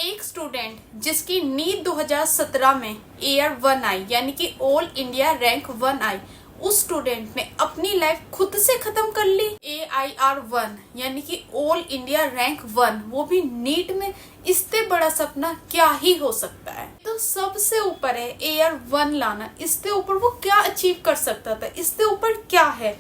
एक स्टूडेंट जिसकी नीट 2017 में एयर 1 आई यानी कि ऑल इंडिया रैंक 1 आई, उस स्टूडेंट ने अपनी लाइफ खुद से खत्म कर ली। AIR1 यानी कि ऑल इंडिया रैंक 1, वो भी नीट में। इससे बड़ा सपना क्या ही हो सकता है। तो सबसे ऊपर है AIR1 लाना, इससे ऊपर वो क्या अचीव कर सकता था, इससे ऊपर क्या है।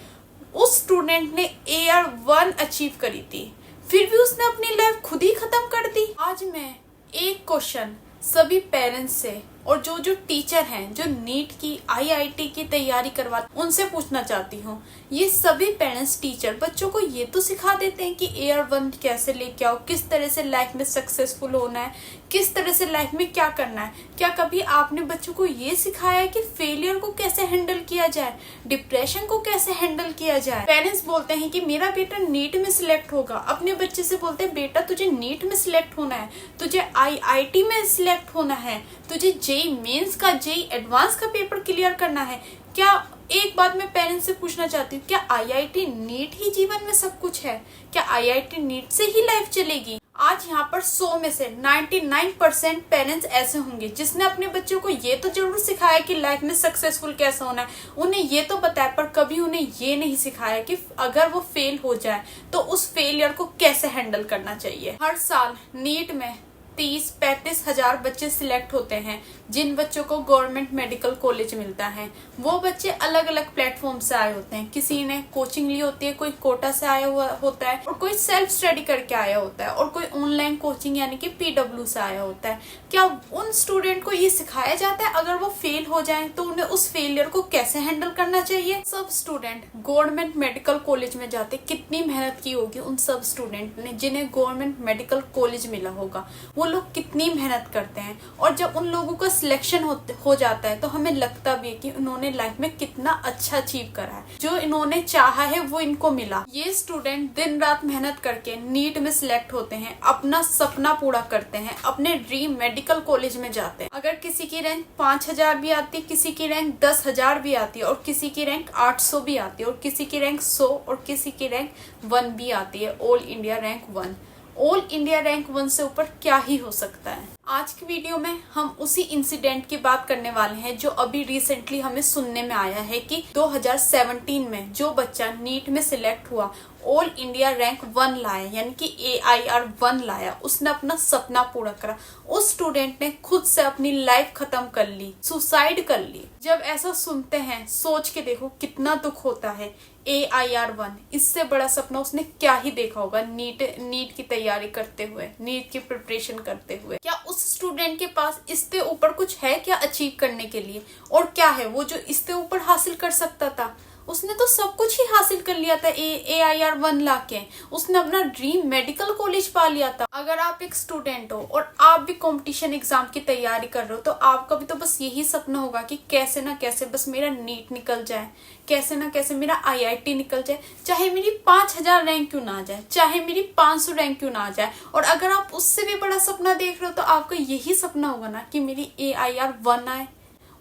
उस स्टूडेंट ने AIR1 अचीव करी थी, फिर भी उसने अपनी लाइफ खुद ही खत्म कर दी। आज मैं एक क्वेश्चन सभी पेरेंट्स से और जो टीचर हैं जो नीट की IIT की तैयारी करवाते उनसे पूछना चाहती हूँ। ये सभी पेरेंट्स टीचर बच्चों को ये तो सिखा देते हैं कि AIR1 कैसे लेके आओ, किस तरह से लाइफ में सक्सेसफुल होना है, किस तरह से लाइफ में क्या करना है। क्या कभी आपने बच्चों को ये सिखाया है कि फेलियर को कैसे हैंडल किया जाए, डिप्रेशन को कैसे हैंडल किया जाए। पेरेंट्स बोलते हैं कि मेरा बेटा नीट में सिलेक्ट होगा, अपने बच्चे से बोलते हैं बेटा तुझे नीट में सिलेक्ट होना है, तुझे IIT में सिलेक्ट होना है, तुझे जेई मेंस का, जेई एडवांस का पेपर क्लियर करना है। क्या एक बात मैं पेरेंट्स से पूछना चाहती हूँ, क्या IIT नीट ही जीवन में सब कुछ है? क्या IIT नीट से ही लाइफ चलेगी? आज यहाँ पर 100 में से 99% पेरेंट्स ऐसे होंगे जिसने अपने बच्चों को ये तो जरूर सिखाया कि लाइफ में सक्सेसफुल कैसे होना है, उन्हें ये तो बताया, पर कभी उन्हें ये नहीं सिखाया कि अगर वो फेल हो जाए तो उस फेलियर को कैसे हैंडल करना चाहिए। हर साल नीट में 30-35 हजार बच्चे सिलेक्ट होते हैं, जिन बच्चों को गवर्नमेंट मेडिकल कॉलेज मिलता है। वो बच्चे अलग अलग प्लेटफॉर्म से आए होते हैं, किसी ने कोचिंग ली होती है, कोई कोटा से आया हुआ होता है और कोई सेल्फ स्टडी करके आया होता है और कोई ऑनलाइन कोचिंग यानी कि PW से आया होता है। क्या उन स्टूडेंट को ये सिखाया जाता है अगर वो फेल हो जाए तो उन्हें उस फेलियर को कैसे हैंडल करना चाहिए? सब स्टूडेंट गवर्नमेंट मेडिकल कॉलेज में जाते कितनी मेहनत की होगी उन सब स्टूडेंट ने जिन्हें गवर्नमेंट मेडिकल कॉलेज मिला होगा, वो लोग कितनी मेहनत करते हैं। और जब उन लोगों का सिलेक्शन हो जाता है तो हमें लगता भी है कि उन्होंने लाइफ में कितना अच्छा अचीव करा है, जो इन्होंने चाहा है वो इनको मिला। ये स्टूडेंट दिन रात मेहनत करके नीट में सिलेक्ट होते हैं, अपना सपना पूरा करते हैं, अपने ड्रीम मेडिकल कॉलेज में जाते हैं। अगर किसी की रैंक 5000 भी आती है, किसी की रैंक 10,000 भी आती है और किसी की रैंक 800 भी आती है और किसी की रैंक 100 और किसी की रैंक 1 भी आती है, all India rank 1। All India rank 1 से ऊपर क्या ही हो सकता है। आज की वीडियो में हम उसी इंसिडेंट की बात करने वाले हैं जो अभी रिसेंटली हमें सुनने में आया है कि 2017 में जो बच्चा नीट में सिलेक्ट हुआ, ऑल इंडिया रैंक 1 लाया यानी कि AIR1 लाया, उसने अपना सपना पूरा करा। उस स्टूडेंट ने खुद से अपनी लाइफ खत्म कर ली, सुसाइड कर ली। जब ऐसा सुनते हैं सोच के देखो कितना दुख होता है। AIR1, इससे बड़ा सपना उसने क्या ही देखा होगा नीट की तैयारी करते हुए, नीट की प्रिपरेशन करते हुए। क्या उस स्टूडेंट के पास इससे ऊपर कुछ है क्या अचीव करने के लिए? और क्या है वो जो इससे ऊपर हासिल कर सकता था? उसने तो सब कुछ ही हासिल कर लिया था AIR1 लाके। उसने अपना ड्रीम मेडिकल कॉलेज पा लिया था। अगर आप एक स्टूडेंट हो और आप भी कंपटीशन एग्जाम की तैयारी कर रहे हो तो आपका भी तो बस यही सपना होगा कि कैसे ना कैसे बस मेरा नीट निकल जाए, कैसे ना कैसे मेरा IIT निकल जाए, चाहे मेरी 5000 रैंक क्यों ना आ जाए, चाहे मेरी 500 रैंक क्यों ना आ जाए। और अगर आप उससे भी बड़ा सपना देख रहे हो तो आपका यही सपना होगा ना कि मेरी AIR1 आए।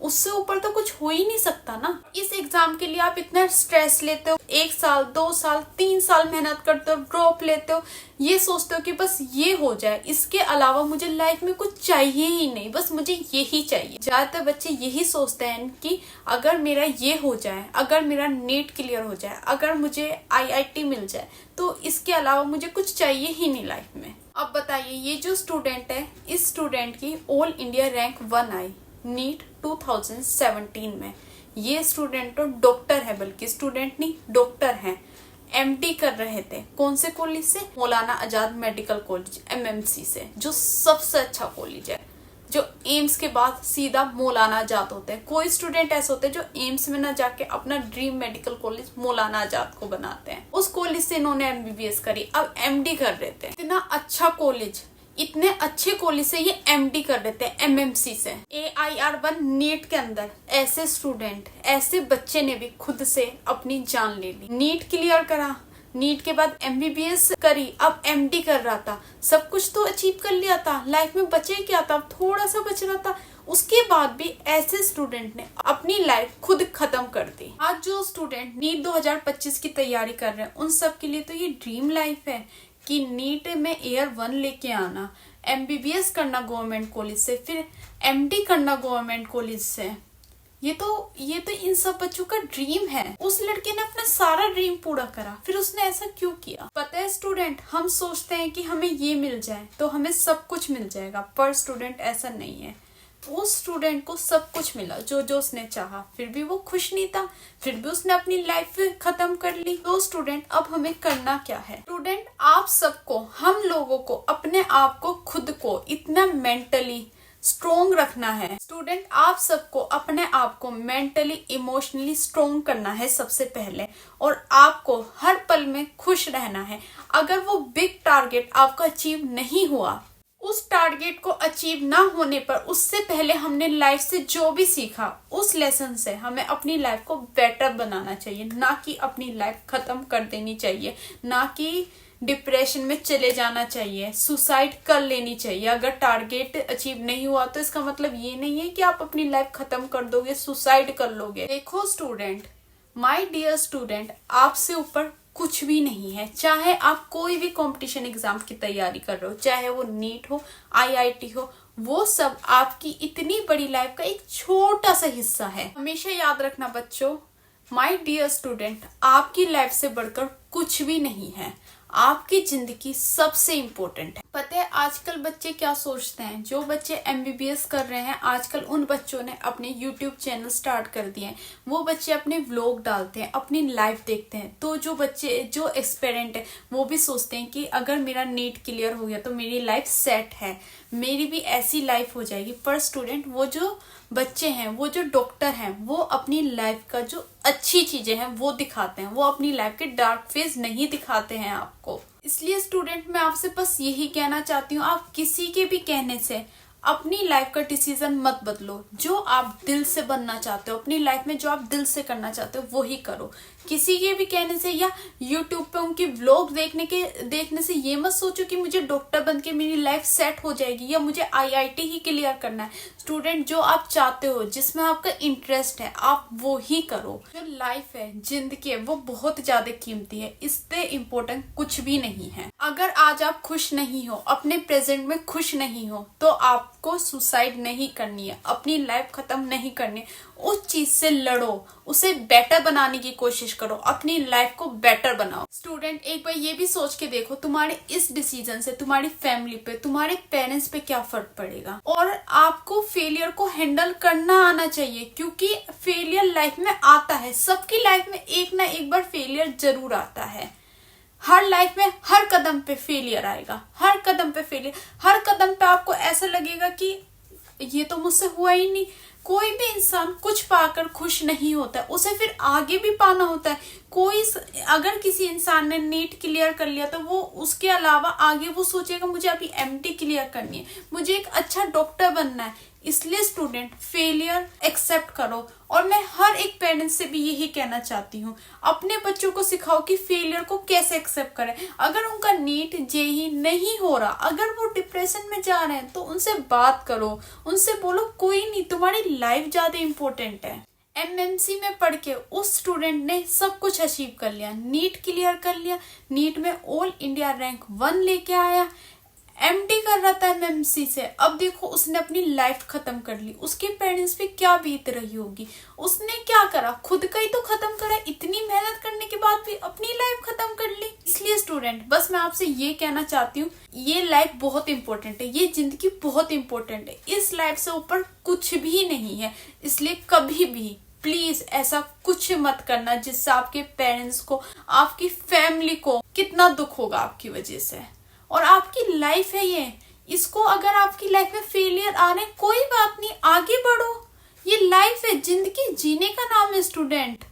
उससे ऊपर तो कुछ हो ही नहीं सकता ना। इस एग्जाम के लिए आप इतना स्ट्रेस लेते हो, 1 साल 2 साल 3 साल मेहनत करते हो, ड्रॉप लेते हो, ये सोचते हो कि बस ये हो जाए, इसके अलावा मुझे लाइफ में कुछ चाहिए ही नहीं, बस मुझे यही चाहिए। ज्यादातर बच्चे यही सोचते हैं कि अगर मेरा ये हो जाए, अगर मेरा नीट क्लियर हो जाए, अगर मुझे IIT मिल जाए तो इसके अलावा मुझे कुछ चाहिए ही नहीं लाइफ में। अब बताइए, ये जो स्टूडेंट है, इस स्टूडेंट की ऑल इंडिया रैंक 1 आई नीट 2017 में। ये स्टूडेंट तो डॉक्टर है, बल्कि स्टूडेंट नहीं डॉक्टर हैं, MD कर रहे थे। कौन से कॉलेज से? Maulana Azad medical college MMC से, जो सबसे अच्छा कॉलेज है, जो एम्स के बाद सीधा मौलाना आजाद होते हैं। कोई स्टूडेंट ऐसे होते हैं जो एम्स में ना जाके अपना dream medical college Maulana Azad को बनाते हैं। उस कॉलेज से इन्होंने MBBS करी, अब MD कर रहे थे। इतना अच्छा कॉलेज, इतने अच्छे कॉलेज से ये MD कर रहे थे MMC से। AIR1 नीट के अंदर ऐसे स्टूडेंट, ऐसे बच्चे ने भी खुद से अपनी जान ले ली। नीट क्लियर करा, नीट के बाद MBBS करी, अब MD कर रहा था। सब कुछ तो अचीव कर लिया था, लाइफ में बचे क्या था, थोड़ा सा बच रहा था। उसके बाद भी ऐसे स्टूडेंट ने अपनी लाइफ खुद खत्म कर दी। आज जो स्टूडेंट नीट 2025 की तैयारी कर रहे हैं, उन सब के लिए तो ये ड्रीम लाइफ है कि नीट में AIR1 लेके आना, MBBS करना गवर्नमेंट कॉलेज से, फिर MD करना गवर्नमेंट कॉलेज से। ये तो इन सब बच्चों का ड्रीम है। उस लड़के ने अपना सारा ड्रीम पूरा करा, फिर उसने ऐसा क्यों किया? पता है स्टूडेंट, हम सोचते हैं कि हमें ये मिल जाए तो हमें सब कुछ मिल जाएगा, पर स्टूडेंट ऐसा नहीं है। उस स्टूडेंट को सब कुछ मिला जो उसने चाहा, फिर भी वो खुश नहीं था, फिर भी उसने अपनी लाइफ खत्म कर ली। तो स्टूडेंट, अब हमें करना क्या है? स्टूडेंट, आप सबको, हम लोगों को अपने आप को, खुद को इतना मेंटली स्ट्रोंग रखना है। स्टूडेंट, आप सबको अपने आप को मेंटली इमोशनली स्ट्रोंग करना है सबसे पहले, और आपको हर पल में खुश रहना है। अगर वो बिग टारगेट आपका अचीव नहीं हुआ, उस टारगेट को अचीव ना होने पर उससे पहले हमने लाइफ से जो भी सीखा, उस लेसन से हमें अपनी लाइफ को बेटर बनाना चाहिए, ना कि अपनी लाइफ खत्म कर देनी चाहिए, ना कि डिप्रेशन में चले जाना चाहिए, सुसाइड कर लेनी चाहिए। अगर टारगेट अचीव नहीं हुआ तो इसका मतलब ये नहीं है कि आप अपनी लाइफ खत्म कर दोगे, सुसाइड कर लोगे। देखो स्टूडेंट, माय डियर स्टूडेंट, आपसे ऊपर कुछ भी नहीं है। चाहे आप कोई भी कंपटीशन एग्जाम की तैयारी कर रहे हो, चाहे वो नीट हो, IIT हो, वो सब आपकी इतनी बड़ी लाइफ का एक छोटा सा हिस्सा है। हमेशा याद रखना बच्चों, माय डियर स्टूडेंट, आपकी लाइफ से बढ़कर कुछ भी नहीं है। आपकी जिंदगी सबसे इम्पोर्टेंट है। पता है आजकल बच्चे क्या सोचते हैं? जो बच्चे MBBS कर रहे हैं आजकल, उन बच्चों ने अपने YouTube चैनल स्टार्ट कर दिए हैं। वो बच्चे अपने व्लॉग डालते हैं, अपनी लाइफ देखते हैं। तो जो बच्चे, जो एक्सपेरेंट है, वो भी सोचते हैं कि अगर मेरा नीट क्लियर हो गया तो मेरी लाइफ सेट है, मेरी भी ऐसी लाइफ हो जाएगी। पर स्टूडेंट, वो जो बच्चे हैं, वो जो डॉक्टर हैं, वो अपनी लाइफ का जो अच्छी चीजें हैं वो दिखाते हैं, वो अपनी लाइफ के डार्क फेज नहीं दिखाते हैं आपको। इसलिए स्टूडेंट, मैं आपसे बस यही कहना चाहती हूँ, आप किसी के भी कहने से अपनी लाइफ का डिसीजन मत बदलो। जो आप दिल से बनना चाहते हो अपनी लाइफ में, जो आप दिल से करना चाहते हो वही करो। किसी के भी कहने से या यूट्यूब पे उनकी व्लॉग देखने से ये मत सोचो कि मुझे डॉक्टर बन के मेरी लाइफ सेट हो जाएगी या मुझे IIT ही क्लियर करना है। स्टूडेंट, जो आप चाहते हो, जिसमें आपका इंटरेस्ट है, आप वो ही करो। जो लाइफ है, जिंदगी है, वो बहुत ज्यादा कीमती है, इससे इम्पोर्टेंट कुछ भी नहीं है। अगर आज आप खुश नहीं हो, अपने प्रेजेंट में खुश नहीं हो, तो आपको सुसाइड नहीं करनी है, अपनी लाइफ खत्म नहीं करनी। उस चीज से लड़ो, उसे बेटर बनाने की कोशिश करो, अपनी लाइफ को बेटर बनाओ। स्टूडेंट, एक बार ये भी सोच के देखो, तुम्हारे इस डिसीजन से तुम्हारी फैमिली पे, तुम्हारे पेरेंट्स पे क्या फर्क पड़ेगा। और आपको फेलियर को हैंडल करना आना चाहिए, क्योंकि फेलियर लाइफ में आता है। सबकी लाइफ में एक ना एक बार फेलियर जरूर आता है। हर लाइफ में हर कदम पे फेलियर आएगा, हर कदम पे फेलियर। हर कदम पे आपको ऐसा लगेगा कि ये तो मुझसे हुआ ही नहीं। कोई भी इंसान कुछ पाकर खुश नहीं होता, उसे फिर आगे भी पाना होता है। अगर किसी इंसान ने नीट क्लियर कर लिया तो वो उसके अलावा आगे वो सोचेगा मुझे अभी MD क्लियर करनी है, मुझे एक अच्छा डॉक्टर बनना है। इसलिए स्टूडेंट, फेलियर एक्सेप्ट करो। और मैं हर एक पेरेंट्स से भी यही कहना चाहती हूँ, अपने बच्चों को सिखाओ कि फेलियर को कैसे एक्सेप्ट करें। अगर उनका नीट JEE नहीं हो रहा, अगर वो डिप्रेशन में जा रहे हैं, तो उनसे बात करो, उनसे बोलो कोई नहीं, तुम्हारी लाइफ ज्यादा इंपॉर्टेंट है। MMC में पढ़ के उस स्टूडेंट ने सब कुछ अचीव कर लिया, नीट क्लियर कर लिया, नीट में ऑल इंडिया रैंक 1 लेके आया, MD कर रहा था MMC से। अब देखो उसने अपनी लाइफ खत्म कर ली, उसके पेरेंट्स पे क्या बीत रही होगी। उसने क्या करा, खुद का ही तो खत्म करा, इतनी मेहनत करने के बाद भी अपनी लाइफ खत्म कर ली। इसलिए स्टूडेंट, बस मैं आपसे ये कहना चाहती हूँ, ये लाइफ बहुत इंपॉर्टेंट है, ये जिंदगी बहुत इंपॉर्टेंट है। इस लाइफ से ऊपर कुछ भी नहीं है। इसलिए कभी भी प्लीज ऐसा कुछ मत करना जिससे आपके पेरेंट्स को, आपकी फैमिली को कितना दुख होगा आपकी वजह से। और आपकी लाइफ है ये, इसको अगर आपकी लाइफ में फेलियर आ रहे, कोई बात नहीं, आगे बढ़ो। ये लाइफ है, जिंदगी जीने का नाम है स्टूडेंट।